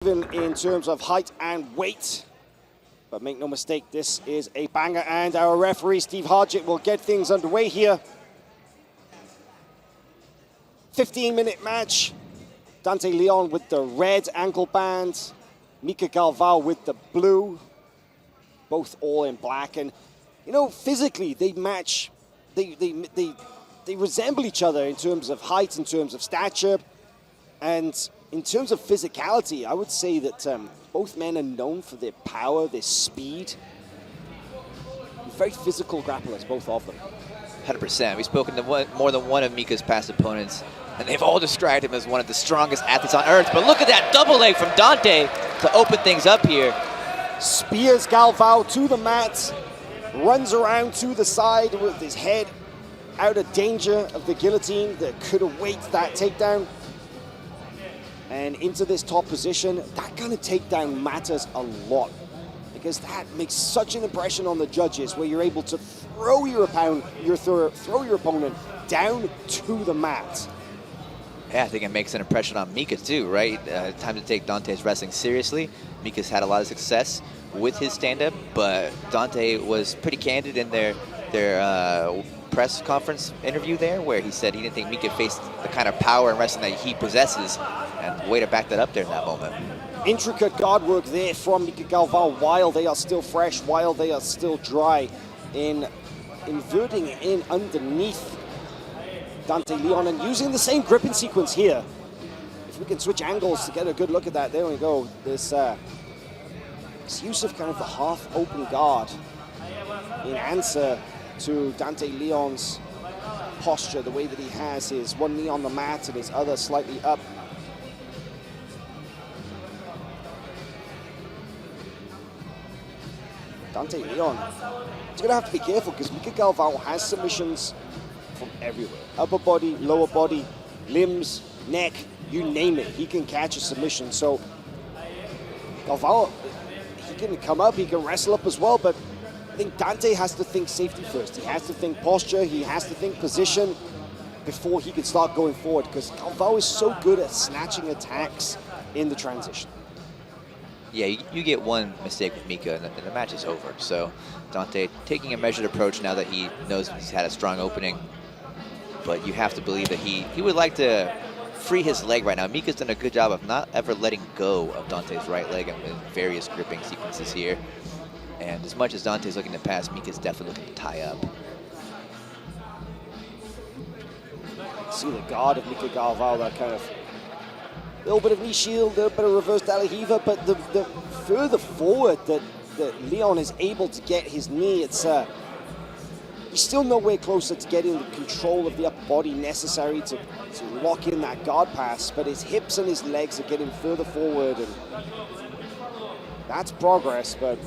Even in terms of height and weight. But make no mistake, this is a banger, and our referee, Steve Hargett, will get things underway here. 15-minute match. Dante Leon with the red ankle band. Micael Galvão with the blue. Both all in black. And, you know, physically, they match. They resemble each other in terms of height, in terms of stature. And in terms of physicality, I would say that both men are known for their power, their speed. Very physical grapplers, both of them. 100%. We've spoken to more than one of Mika's past opponents, and they've all described him as one of the strongest athletes on earth. But look at that double leg from Dante to open things up here. Spears Galvão to the mat, runs around to the side with his head out of danger of the guillotine that could await that takedown. And into this top position, that kind of takedown matters a lot because that makes such an impression on the judges where you're able to throw your opponent down to the mat. Yeah, I think it makes an impression on Mika too, right? Time to take Dante's wrestling seriously. Mika's had a lot of success with his stand-up, but Dante was pretty candid in their press conference interview there, where he said he didn't think Mika faced the kind of power and wrestling that he possesses, and way to back that up there in that moment. Intricate guard work there from Micael Galvão while they are still fresh, while they are still dry, in inverting in underneath Dante Leon and using the same gripping sequence here. If we can switch angles to get a good look at that, there we go. This use of kind of the half open guard in answer to Dante Leon's posture, the way that he has his one knee on the mat and his other slightly up. Dante Leon is going to have to be careful because Micael Galvão has submissions from everywhere. Upper body, lower body, limbs, neck, you name it. He can catch a submission. So Galvão, he can come up, he can wrestle up as well, but I think Dante has to think safety first. He has to think posture, he has to think position before he can start going forward because Galvão is so good at snatching attacks in the transition. Yeah, you get one mistake with Mika and the match is over. So Dante taking a measured approach now that he knows he's had a strong opening. But you have to believe that he would like to free his leg right now. Mika's done a good job of not ever letting go of Dante's right leg in various gripping sequences here. And as much as Dante's looking to pass, Mika's definitely looking to tie up. See the guard of Micael Galvão, that kind of little bit of knee shield, a little bit of reverse Dalahiva, but the further forward that Leon is able to get his knee, it's he's still nowhere closer to getting the control of the upper body necessary to lock in that guard pass, but his hips and his legs are getting further forward, and that's progress, but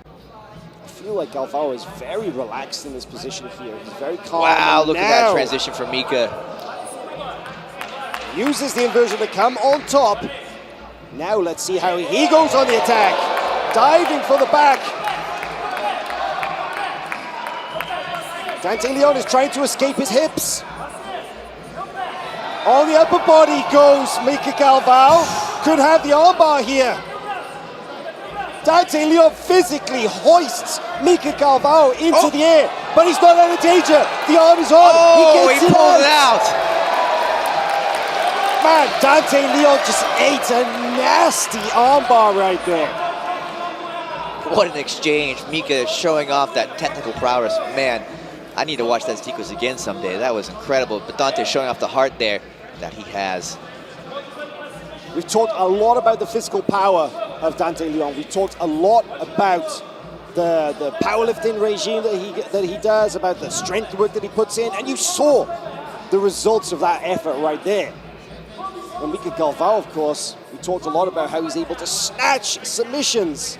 I feel like Galvão is very relaxed in this position here. He's very calm. Wow, look at that transition from Mika. Uses the inversion to come on top. Now let's see how he goes on the attack. Diving for the back. Dante Leon is trying to escape his hips. On the upper body goes Micael Galvão. Could have the armbar here. Dante Leon physically hoists Micael Galvão into the air, but he's not out of danger. The arm is on. Oh, he pulled it out. Man, Dante Leon just ate a nasty armbar right there. What an exchange. Mika showing off that technical prowess. Man, I need to watch that sequence again someday. That was incredible. But Dante showing off the heart there that he has. We've talked a lot about the physical power of Dante Leon. We've talked a lot about the powerlifting regime that he does, about the strength work that he puts in, and you saw the results of that effort right there. And Micael Galvão, of course, we talked a lot about how he's able to snatch submissions.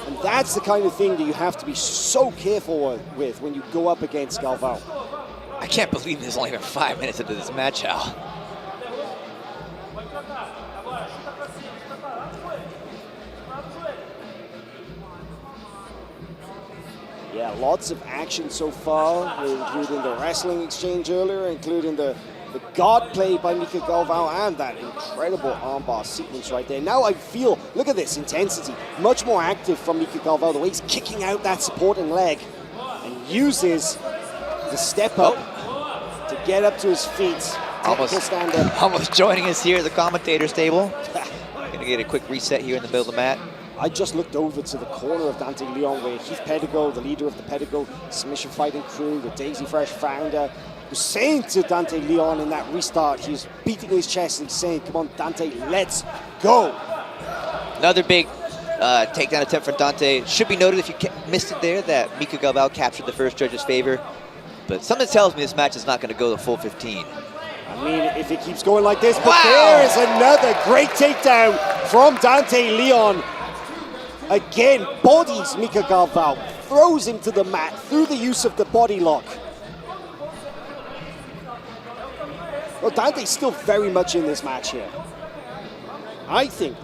And that's the kind of thing that you have to be so careful with when you go up against Galvão. I can't believe there's only been 5 minutes into this match, Al. Yeah, lots of action so far, including the wrestling exchange earlier, including the The guard play by Micael Galvão and that incredible armbar sequence right there. Now I feel, look at this intensity, much more active from Micael Galvão, the way he's kicking out that supporting leg and uses the step up to get up to his feet. Almost joining us here at the commentator's table. Gonna get a quick reset here in the middle of the mat. I just looked over to the corner of Dante Leon where Heath Pedigo, the leader of the Pedigo submission fighting crew, the Daisy Fresh founder, was saying to Dante Leon in that restart, he was beating his chest and saying, come on, Dante, let's go. Another big takedown attempt for Dante. Should be noted if you missed it there that Micael Galvão captured the first judge's favor. But something tells me this match is not going to go the full 15. I mean, if it keeps going like this, but there is another great takedown from Dante Leon. Again, bodies Micael Galvão, throws him to the mat through the use of the body lock. Well, Dante's still very much in this match here. I think,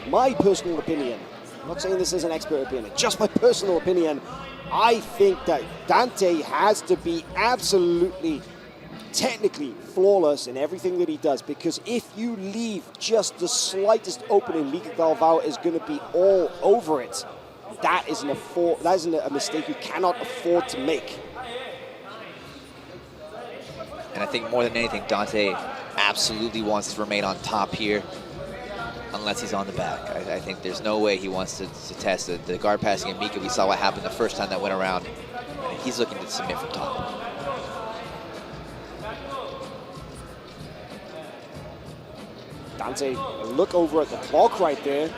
my personal opinion, I'm not saying this is an expert opinion, just my personal opinion, I think that Dante has to be absolutely technically flawless in everything that he does, because if you leave just the slightest opening, Micael Galvão is going to be all over it. That isn't a mistake you cannot afford to make. And I think more than anything, Dante absolutely wants to remain on top here, unless he's on the back. I think there's no way he wants to test it. The guard passing of Mika, we saw what happened the first time that went around, and he's looking to submit from top. Dante, look over at the clock right there.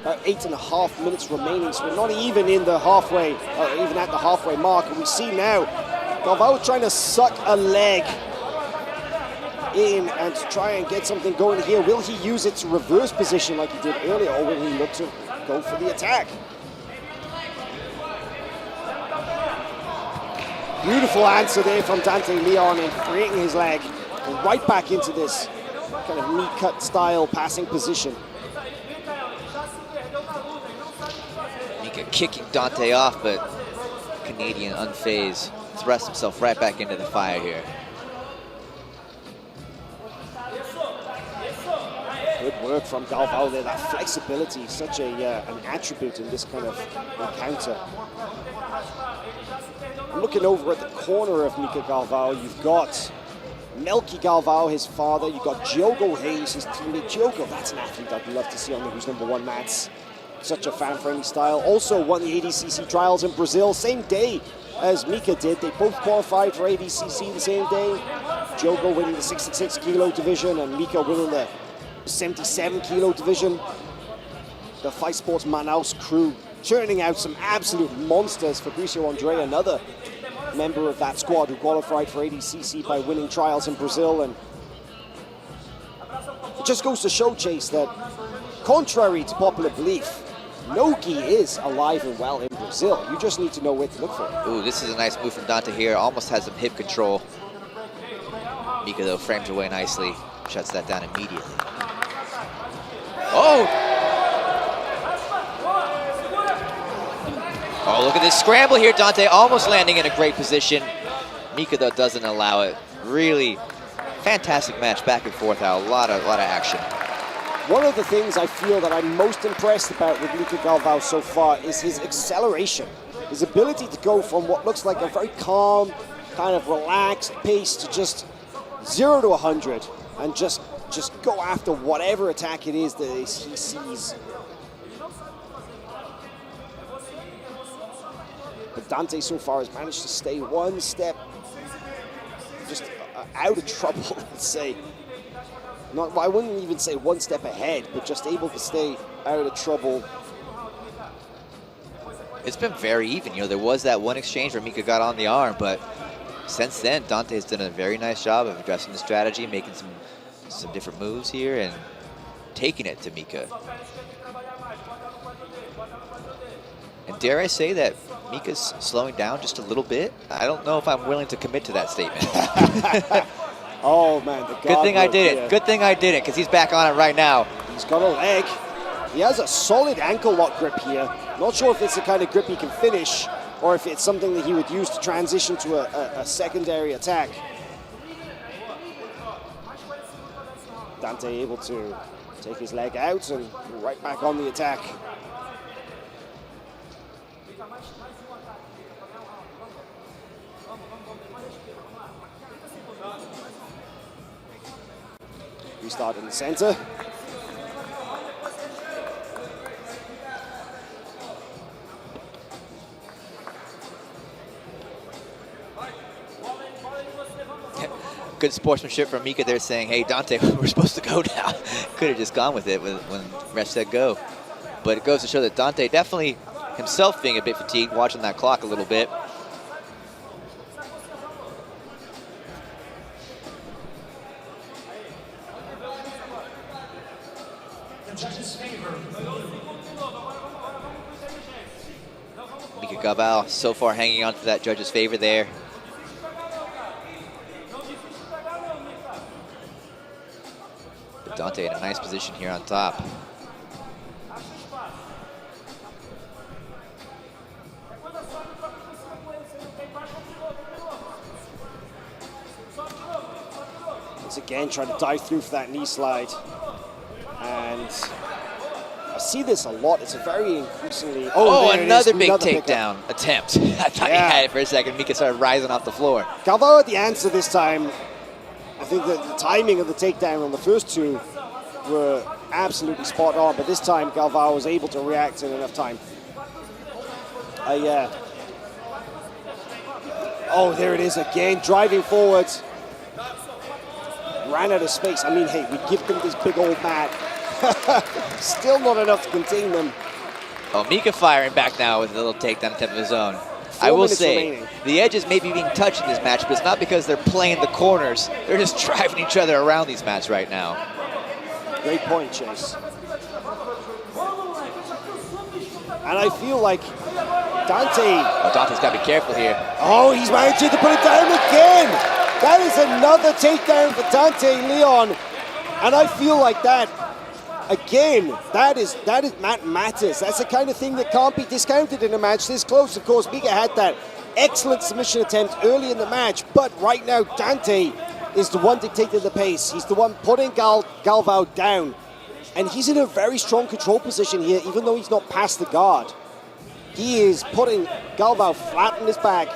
About 8.5 minutes remaining, so we're not even in the halfway, even at the halfway mark. And we see now Galvão trying to suck a leg in and to try and get something going here. Will he use it to reverse position like he did earlier, or will he look to go for the attack? Beautiful answer there from Dante Leon in freeing his leg and right back into this kind of knee cut style passing position. Mika kicking Dante off, but Canadian unfazed, thrusts himself right back into the fire here. Good work from Galvão there. That flexibility, such an attribute in this kind of encounter. I'm looking over at the corner of Micael Galvão. You've got Melky Galvão, his father. You've got Diogo Hayes, his teammate. Diogo, that's an athlete I'd love to see on the Who's Number One mats. Such a fan-friendly style. Also won the ADCC trials in Brazil, same day as Mika did. They both qualified for ADCC the same day. Diogo winning the 66 kilo division and Mika winning the 77 kilo division. The Fight Sports Manaus crew churning out some absolute monsters. Fabricio André, another member of that squad who qualified for ADCC by winning trials in Brazil. And it just goes to show, Chase, that contrary to popular belief, Nogi is alive and well in Brazil. You just need to know where to look for it. Ooh, this is a nice move from Dante here. Almost has some hip control. Mika, though, frames away nicely. Shuts that down immediately. Oh! Oh, look at this scramble here. Dante almost landing in a great position. Mika, though, doesn't allow it. Really fantastic match, back and forth. A lot of action. One of the things I feel that I'm most impressed about with Micael Galvão so far is his acceleration. His ability to go from what looks like a very calm, kind of relaxed pace to just 0 to 100 and just go after whatever attack it is that he sees. But Dante so far has managed to stay one step just out of trouble, let's say. Not, I wouldn't even say one step ahead, but just able to stay out of trouble. It's been very even. You know, there was that one exchange where Mika got on the arm, but since then, Dante has done a very nice job of addressing the strategy, making some different moves here, and taking it to Mika. And dare I say that Mika's slowing down just a little bit? I don't know if I'm willing to commit to that statement. Oh man, good thing I did it. Good thing I did it, because he's back on it right now. He's got a leg. He has a solid ankle lock grip here. Not sure if it's the kind of grip he can finish, or if it's something that he would use to transition to a secondary attack. Dante able to take his leg out and right back on the attack. Restart in the center. Good sportsmanship from Mika there, saying, hey, Dante, we're supposed to go now. Could have just gone with it when ref said go. But it goes to show that Dante definitely himself being a bit fatigued, watching that clock a little bit. Micael Galvão so far hanging on to that judge's favor there. But Dante in a nice position here on top. Once again, trying to dive through for that knee slide. And I see this a lot. It's a very increasingly... another big takedown attempt. I thought he had it for a second. Mika started rising off the floor. Galvão had the answer this time. I think that the timing of the takedown on the first two were absolutely spot on, but this time Galvão was able to react in enough time. Oh, there it is again, driving forward. Ran out of space. I mean, hey, we give them this big old mat. Still not enough to contain them. Oh, Mika firing back now with a little takedown attempt of his own. I will say, the edges may be being touched in this match, but it's not because they're playing the corners. They're just driving each other around these mats right now. Great point, Chase. And I feel like Dante... Oh, Dante's got to be careful here. Oh, he's managing to put it down again. That is another takedown for Dante Leon. And I feel like that, again, that is matters. That's the kind of thing that can't be discounted in a match this close. Of course, Mika had that excellent submission attempt early in the match, but right now Dante is the one dictating the pace. He's the one putting Galvão down. And he's in a very strong control position here, even though he's not past the guard. He is putting Galvão flat on his back.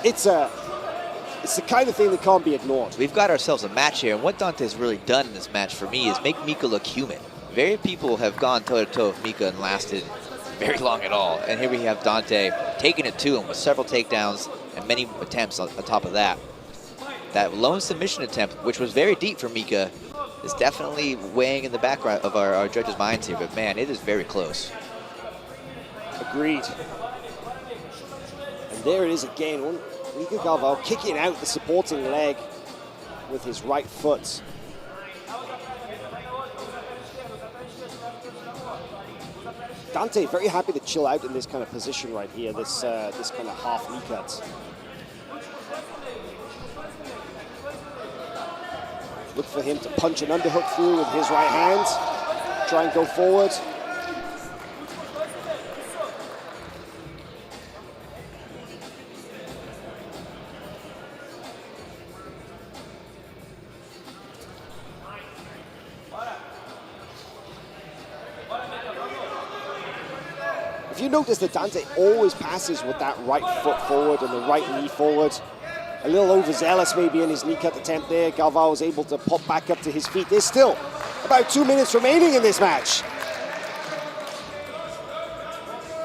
It's the kind of thing that can't be ignored. We've got ourselves a match here, and what Dante's really done in this match for me is make Mika look human. Very few people have gone toe-to-toe with Mika and lasted very long at all. And here we have Dante taking it to him with several takedowns and many attempts on top of that. That lone submission attempt, which was very deep for Mika, is definitely weighing in the background of our judges' minds here. But man, it is very close. Agreed. And there it is again. Micael Galvão kicking out the supporting leg with his right foot. Dante very happy to chill out in this kind of position right here, this kind of half knee cut. Look for him to punch an underhook through with his right hand. Try and go forward. If you notice that Dante always passes with that right foot forward and the right knee forward. A little overzealous maybe in his knee cut attempt there. Galvão was able to pop back up to his feet. There's still about 2 minutes remaining in this match.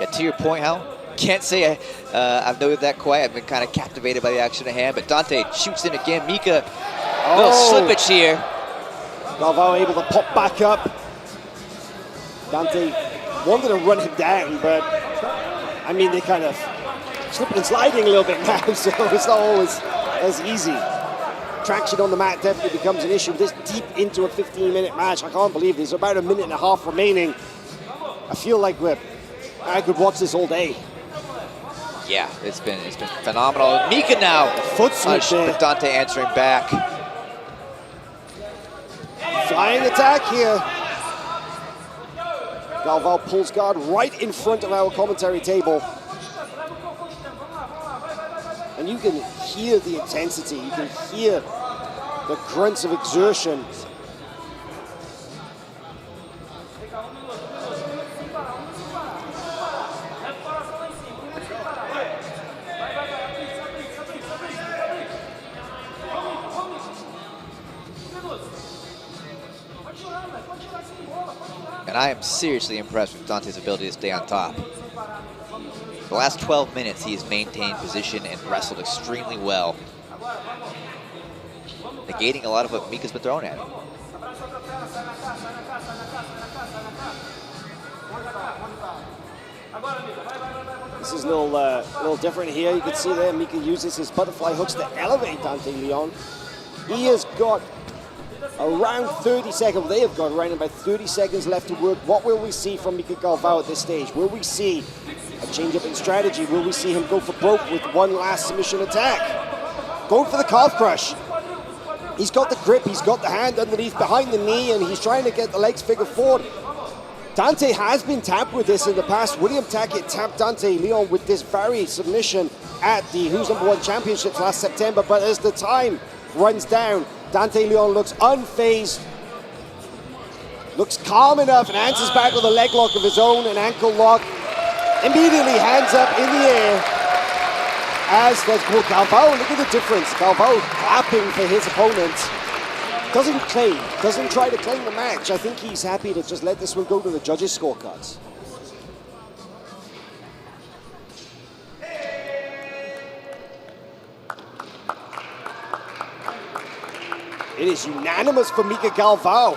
Yeah, to your point, Hal, can't say I've noted that quite. I've been kind of captivated by the action at hand, but Dante shoots in again. Mika, little slippage here. Galvão able to pop back up. Dante wanted to run him down, but I mean, they kind of slipping and sliding a little bit now, so it's not always as easy. Traction on the mat definitely becomes an issue. This deep into a 15-minute match, I can't believe there's about a minute and a half remaining. I feel like I could watch this all day. Yeah, it's been phenomenal. Mika now, foot switch there. Dante answering back. Flying attack here. Galvão pulls guard right in front of our commentary table. And you can hear the intensity. You can hear the grunts of exertion. And I am seriously impressed with Dante's ability to stay on top. The last 12 minutes, he has maintained position and wrestled extremely well, negating a lot of what Mika's been throwing at him. This is a little different here. You can see there Mika uses his butterfly hooks to elevate Dante Leon. He has got around 30 seconds. They have got around about 30 seconds left to work. What will we see from Micael Galvão at this stage? Will we see a change up in strategy? Will we see him go for broke with one last submission attack? Going for the calf crush. He's got the grip, he's got the hand underneath behind the knee, and he's trying to get the legs figure forward. Dante has been tapped with this in the past. William Tackett tapped Dante Leon with this very submission at the Who's Number One Championships last September, but as the time runs down, Dante Leon looks unfazed, looks calm enough, and answers back with a leg lock of his own, an ankle lock. Immediately hands up in the air as there's Galvão. Look at the difference. Galvão clapping for his opponent. Doesn't try to claim the match. I think he's happy to just let this one go to the judges' scorecards. It is unanimous for Micael Galvão.